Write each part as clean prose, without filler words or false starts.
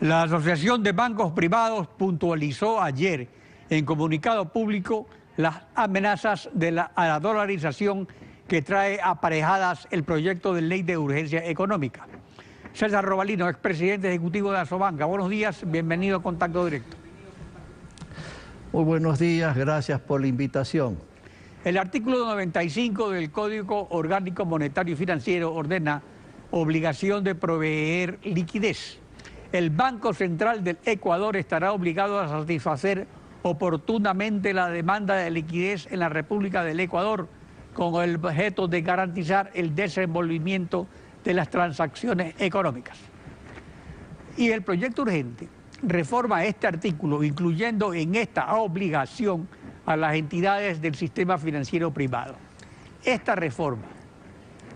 La Asociación de Bancos Privados puntualizó ayer en comunicado público las amenazas a la dolarización que trae aparejadas el proyecto de ley de urgencia económica. César Robalino, expresidente ejecutivo de Asobanca. Buenos días, bienvenido a Contacto Directo. Muy buenos días, gracias por la invitación. El artículo 95 del Código Orgánico Monetario y Financiero ordena obligación de proveer liquidez. El Banco Central del Ecuador estará obligado a satisfacer oportunamente la demanda de liquidez en la República del Ecuador con el objeto de garantizar el desenvolvimiento de las transacciones económicas. Y el proyecto urgente reforma este artículo, incluyendo en esta obligación a las entidades del sistema financiero privado. Esta reforma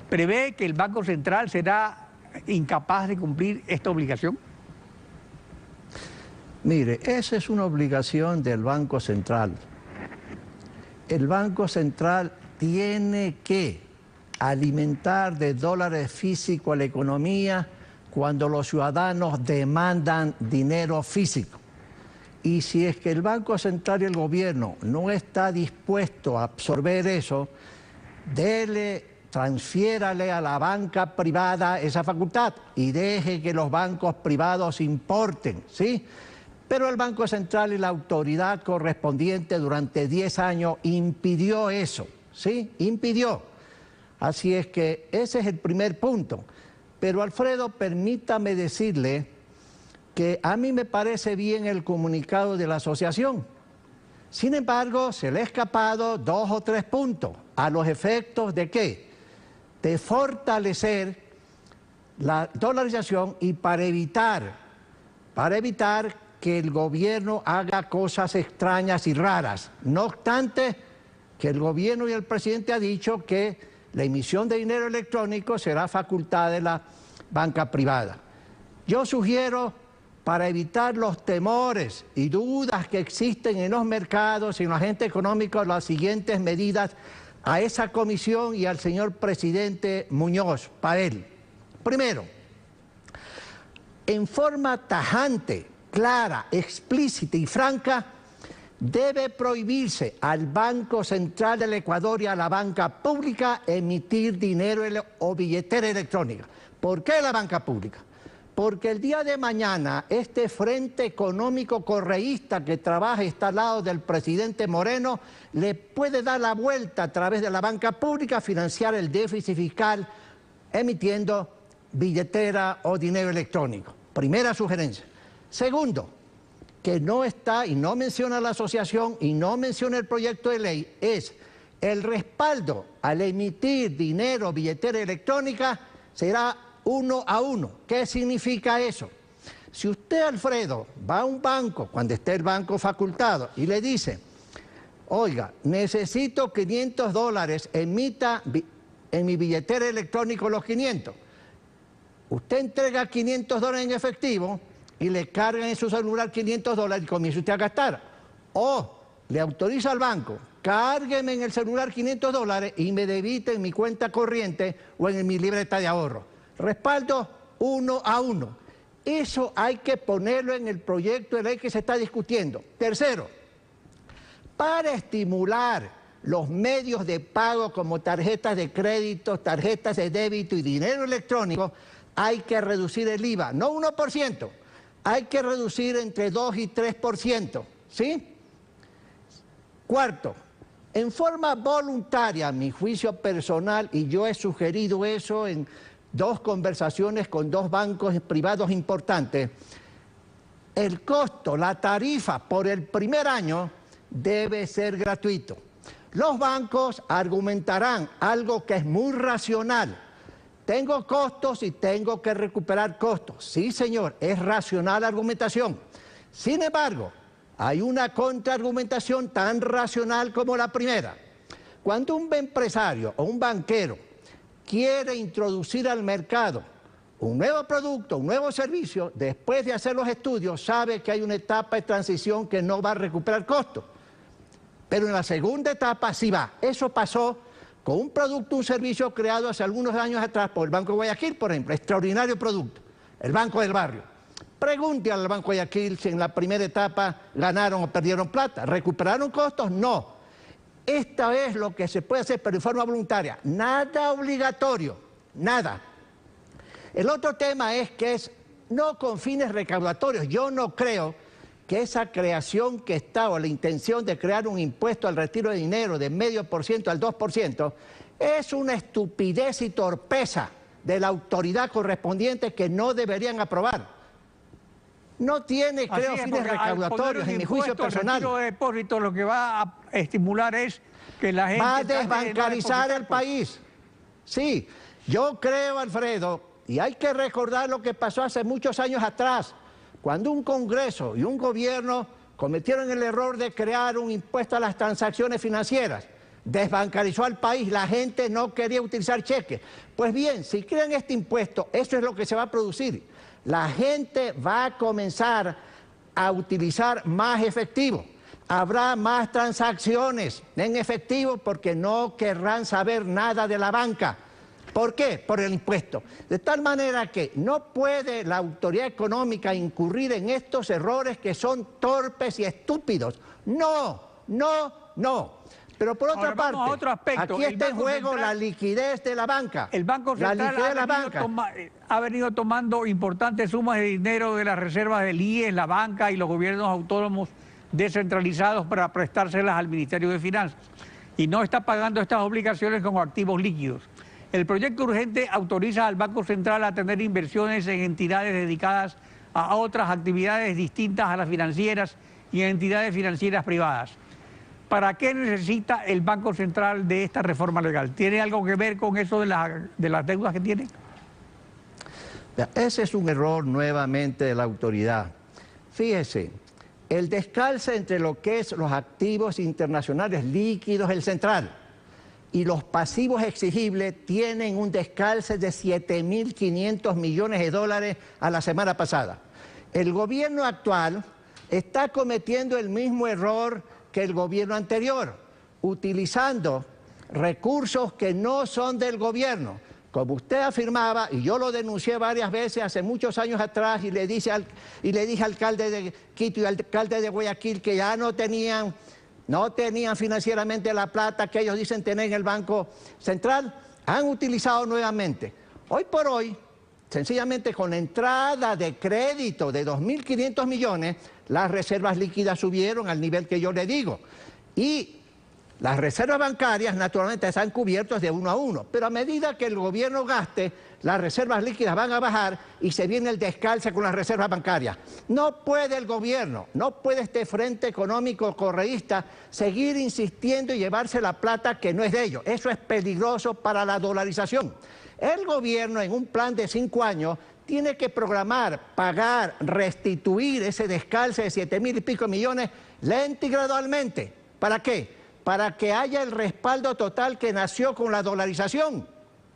prevé que el Banco Central será incapaz de cumplir esta obligación. Mire, esa es una obligación del Banco Central. El Banco Central tiene que alimentar de dólares físicos a la economía cuando los ciudadanos demandan dinero físico. Y si es que el Banco Central y el gobierno no está dispuesto a absorber eso, transfiérale a la banca privada esa facultad y deje que los bancos privados importen, ¿sí? Pero el Banco Central y la autoridad correspondiente durante 10 años impidió eso, ¿sí? Impidió. Así es que ese es el primer punto. Pero Alfredo, permítame decirle que a mí me parece bien el comunicado de la asociación. Sin embargo, se le ha escapado 2 o 3 puntos. ¿A los efectos de qué? De fortalecer la dolarización y para evitar que el gobierno haga cosas extrañas y raras. No obstante, que el gobierno y el presidente han dicho que la emisión de dinero electrónico será facultad de la banca privada. Yo sugiero, para evitar los temores y dudas que existen en los mercados y en la agente económica, las siguientes medidas a esa comisión y al señor presidente Muñoz, para él. Primero, en forma tajante, clara, explícita y franca, debe prohibirse al Banco Central del Ecuador y a la banca pública emitir dinero o billetera electrónica. ¿Por qué la banca pública? Porque el día de mañana este frente económico correísta que trabaja y está al lado del presidente Moreno le puede dar la vuelta a través de la banca pública a financiar el déficit fiscal emitiendo billetera o dinero electrónico. Primera sugerencia. Segundo, que no está y no menciona la asociación y no menciona el proyecto de ley, es el respaldo al emitir dinero o billetera electrónica será 1 a 1. ¿Qué significa eso? Si usted, Alfredo, va a un banco, cuando esté el banco facultado, y le dice, oiga, necesito $500, emita en mi billetera electrónica los 500. Usted entrega $500 en efectivo y le cargan en su celular $500 y comienza usted a gastar. O le autoriza al banco, cárgueme en el celular $500 y me debite en mi cuenta corriente o en mi libreta de ahorro. Respaldo 1 a 1. Eso hay que ponerlo en el proyecto de ley que se está discutiendo. Tercero, para estimular los medios de pago como tarjetas de crédito, tarjetas de débito y dinero electrónico, hay que reducir el IVA, no 1%, hay que reducir entre 2 y 3%, ¿sí? Cuarto, en forma voluntaria, a mi juicio personal, y yo he sugerido eso en 2 conversaciones con 2 bancos privados importantes, el costo, la tarifa por el primer año debe ser gratuito. Los bancos argumentarán algo que es muy racional. Tengo costos y tengo que recuperar costos. Sí, señor, es racional la argumentación. Sin embargo, hay una contraargumentación tan racional como la primera. Cuando un empresario o un banquero quiere introducir al mercado un nuevo producto, un nuevo servicio, después de hacer los estudios, sabe que hay una etapa de transición que no va a recuperar costos. Pero en la segunda etapa sí va. Eso pasó con un producto, un servicio creado hace algunos años atrás por el Banco de Guayaquil, por ejemplo, extraordinario producto, el Banco del Barrio. Pregunte al Banco Guayaquil si en la primera etapa ganaron o perdieron plata. ¿Recuperaron costos? No. Esta vez lo que se puede hacer, pero de forma voluntaria. Nada obligatorio, nada. El otro tema es que es no con fines recaudatorios. Yo no creo que esa creación que está, o la intención de crear un impuesto al retiro de dinero de 0,5% al 2%, es una estupidez y torpeza de la autoridad correspondiente que no deberían aprobar. No tiene, creo, fines recaudatorios, en mi juicio personal. El retiro de depósito lo que va a estimular es que la gente... Va a desbancarizar el país. Sí, yo creo, Alfredo, y hay que recordar lo que pasó hace muchos años atrás, cuando un Congreso y un gobierno cometieron el error de crear un impuesto a las transacciones financieras. Desbancarizó al país, la gente no quería utilizar cheques. Pues bien, si crean este impuesto, eso es lo que se va a producir. La gente va a comenzar a utilizar más efectivo. Habrá más transacciones en efectivo porque no querrán saber nada de la banca. ¿Por qué? Por el impuesto. De tal manera que no puede la autoridad económica incurrir en estos errores que son torpes y estúpidos. No, no, no. Pero por otra parte, otro aspecto, aquí está en juego la liquidez de la banca. El Banco Central ha venido tomando importantes sumas de dinero de las reservas del IES, la banca y los gobiernos autónomos descentralizados para prestárselas al Ministerio de Finanzas. Y no está pagando estas obligaciones como activos líquidos. El proyecto urgente autoriza al Banco Central a tener inversiones en entidades dedicadas a otras actividades distintas a las financieras y en entidades financieras privadas. ¿Para qué necesita el Banco Central de esta reforma legal? ¿Tiene algo que ver con eso de las deudas que tiene? Ese es un error nuevamente de la autoridad. Fíjese, el descalce entre lo que es los activos internacionales líquidos, el central, y los pasivos exigibles tienen un descalce de 7.500 millones de dólares a la semana pasada. El gobierno actual está cometiendo el mismo error que el gobierno anterior, utilizando recursos que no son del gobierno. Como usted afirmaba, y yo lo denuncié varias veces hace muchos años atrás, y le dije al alcalde de Quito y al alcalde de Guayaquil que ya no tenían financieramente la plata que ellos dicen tener en el Banco Central, han utilizado nuevamente. Hoy por hoy, sencillamente con la entrada de crédito de 2.500 millones, las reservas líquidas subieron al nivel que yo le digo. Y las reservas bancarias naturalmente están cubiertas de 1 a 1, pero a medida que el gobierno gaste, las reservas líquidas van a bajar y se viene el descalce con las reservas bancarias. No puede el gobierno, no puede este frente económico correísta seguir insistiendo y llevarse la plata que no es de ellos. Eso es peligroso para la dolarización. El gobierno en un plan de 5 años tiene que programar, pagar, restituir ese descalce de 7.000 y pico millones lento y gradualmente. ¿Para qué? Para que haya el respaldo total que nació con la dolarización.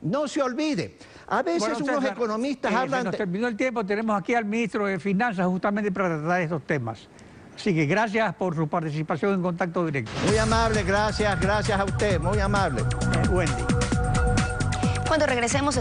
No se olvide. A veces unos economistas hablan... Se nos terminó el tiempo, tenemos aquí al ministro de Finanzas justamente para tratar estos temas. Así que gracias por su participación en Contacto Directo. Muy amable, gracias a usted, muy amable. Wendy. Cuando regresemos...